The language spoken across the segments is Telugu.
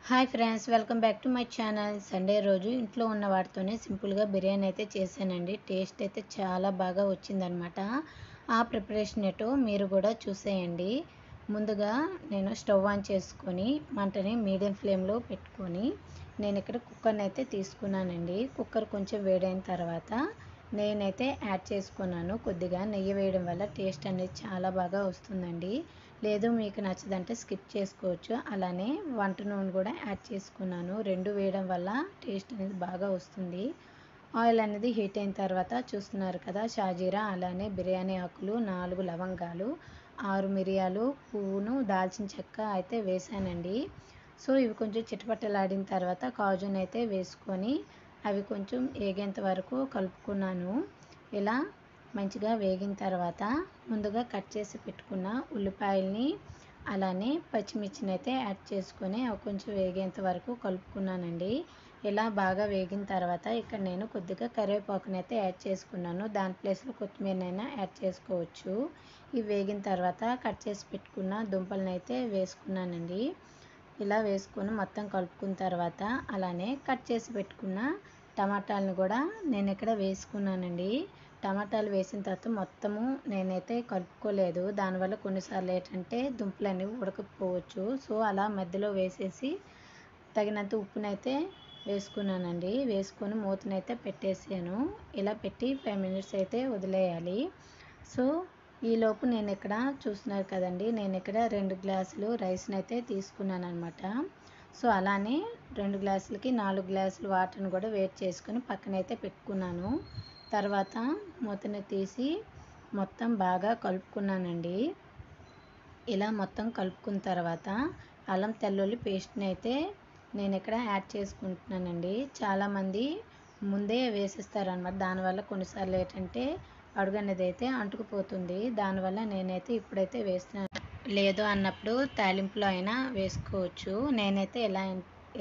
Hi friends, welcome back to my channel. Sunday రోజు ఇంట్లో ఉన్న వాటితోనే సింపుల్గా బిర్యానీ అయితే చేశానండి. టేస్ట్ అయితే చాలా బాగా వచ్చిందనమాట. ఆ ప్రిపరేషన్ ఎటో మీరు కూడా చూసేయండి. ముందుగా నేను స్టవ్ ఆన్ చేసుకొని మంటని మీడియం ఫ్లేమ్లో పెట్టుకొని నేను ఇక్కడ కుక్కర్ని అయితే తీసుకున్నానండి. కుక్కర్ కొంచెం వేడైన తర్వాత నేనైతే యాడ్ చేసుకున్నాను. కొద్దిగా నెయ్యి వేయడం వల్ల టేస్ట్ అనేది చాలా బాగా వస్తుందండి. లేదు మీకు నచ్చదంటే స్కిప్ చేసుకోవచ్చు. అలానే వంట నూనె కూడా యాడ్ చేసుకున్నాను. రెండు వేయడం వల్ల టేస్ట్ అనేది బాగా వస్తుంది. ఆయిల్ అనేది హీట్ అయిన తర్వాత చూస్తున్నారు కదా, షాజీరా, అలానే బిర్యానీ ఆకులు, 4 లవంగాలు, 6 మిరియాలు, పువ్వును, దాల్చిన చెక్క అయితే వేసానండి. సో ఇవి కొంచెం చిటపటలాడిన తర్వాత కాజుని అయితే వేసుకొని అవి కొంచెం వేగేంత వరకు కలుపుకున్నాను. ఇలా మంచిగా వేగిన తర్వాత ముందుగా కట్ చేసి పెట్టుకున్న ఉల్లిపాయల్ని అలానే పచ్చిమిర్చిని అయితే యాడ్ చేసుకొని అవి కొంచెం వేగేంత వరకు కలుపుకున్నానండి. ఇలా బాగా వేగిన తర్వాత ఇక్కడ నేను కొద్దిగా కరివేపాకుని అయితే యాడ్ చేసుకున్నాను. దాని ప్లేస్లో కొత్తిమీరనైనా యాడ్ చేసుకోవచ్చు. ఇవి వేగిన తర్వాత కట్ చేసి పెట్టుకున్న దుంపలను అయితే వేసుకున్నానండి. ఇలా వేసుకొని మొత్తం కలుపుకున్న తర్వాత అలానే కట్ చేసి పెట్టుకున్న టమాటాలను కూడా నేను ఇక్కడ వేసుకున్నానండి. టమాటాలు వేసిన తర్వాత మొత్తము నేనైతే కలుపుకోలేదు. దానివల్ల కొన్నిసార్లు ఏంటంటే దుంపలు అనేవి ఉడకపోవచ్చు. సో అలా మధ్యలో వేసేసి తగినంత ఉప్పునైతే వేసుకున్నానండి. వేసుకొని మూతనైతే పెట్టేసాను. ఇలా పెట్టి 5 మినిట్స్ అయితే వదిలేయాలి. సో ఈలోపు నేను ఇక్కడ చూస్తున్నారు కదండి, నేను ఇక్కడ 2 గ్లాసులు రైస్ని అయితే తీసుకున్నాను అనమాట. సో అలానే 2 గ్లాసులకి 4 గ్లాసులు వాటర్ని కూడా వేడి చేసుకొని పక్కనైతే పెట్టుకున్నాను. తర్వాత మూతని తీసి మొత్తం బాగా కలుపుకున్నానండి. ఇలా మొత్తం కలుపుకున్న తర్వాత అల్లం తెల్లుల్లి పేస్ట్ని అయితే నేను ఇక్కడ యాడ్ చేసుకుంటున్నానండి. చాలామంది ముందే వేసేస్తారనమాట. దానివల్ల కొన్నిసార్లు ఏంటంటే అడుగు అనేది అయితే అంటుకుపోతుంది. దానివల్ల నేనైతే ఇప్పుడైతే వేస్తున్నాను. లేదు అన్నప్పుడు తాలింపులో అయినా వేసుకోవచ్చు. నేనైతే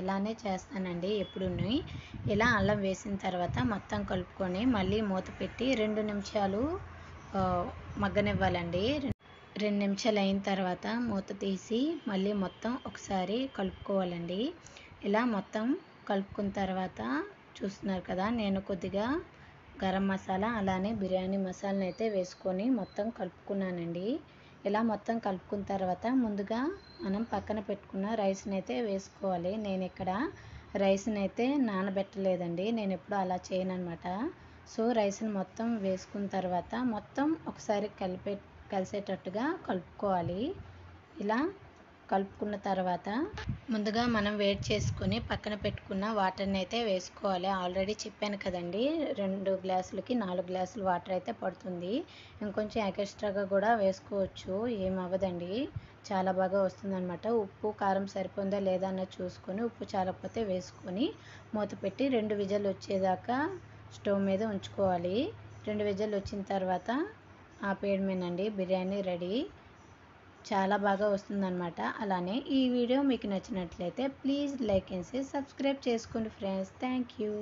ఇలానే చేస్తానండి ఎప్పుడూని. ఇలా అల్లం వేసిన తర్వాత మొత్తం కలుపుకొని మళ్ళీ మూత పెట్టి 2 నిమిషాలు మగ్గనివ్వాలండి. 2 నిమిషాలు అయిన తర్వాత మూత తీసి మళ్ళీ మొత్తం ఒకసారి కలుపుకోవాలండి. ఇలా మొత్తం కలుపుకున్న తర్వాత చూస్తున్నారు కదా, నేను కొద్దిగా గరం మసాలా అలానే బిర్యానీ మసాలాని అయితే వేసుకొని మొత్తం కలుపుకున్నానండి. ఇలా మొత్తం కలుపుకున్న తర్వాత ముందుగా మనం పక్కన పెట్టుకున్న రైస్ని అయితే వేసుకోవాలి. నేను ఇక్కడ రైస్ని అయితే నానబెట్టలేదండి. నేను ఎప్పుడు అలా చేయను అనమాట. సో రైస్ని మొత్తం వేసుకున్న తర్వాత మొత్తం ఒకసారి కలిసేటట్టుగా కలుపుకోవాలి. ఇలా కలుపుకున్న తర్వాత ముందుగా మనం వేడి చేసుకొని పక్కన పెట్టుకున్న వాటర్ని అయితే వేసుకోవాలి. ఆల్రెడీ చెప్పాను కదండి, 2 గ్లాసులకి 4 గ్లాసులు వాటర్ అయితే పడుతుంది. ఇంకొంచెం ఎక్స్ట్రాగా కూడా వేసుకోవచ్చు, ఏమవ్వదండి, చాలా బాగా వస్తుందన్నమాట. ఉప్పు కారం సరిపోయిందా లేదా అన్నది చూసుకొని ఉప్పు చాలకపోతే వేసుకొని మూత పెట్టి 2 విజిల్లు వచ్చేదాకా స్టవ్ మీద ఉంచుకోవాలి. 2 విజిల్లు వచ్చిన తర్వాత ఆపేయడమేనండి, బిర్యానీ రెడీ. చాలా బాగా వస్తుందన్నమాట. అలానే ఈ వీడియో మీకు నచ్చినట్లయితే ప్లీజ్ లైక్ అండ్ సబ్స్క్రైబ్ చేసుకోండి ఫ్రెండ్స్. Thank you.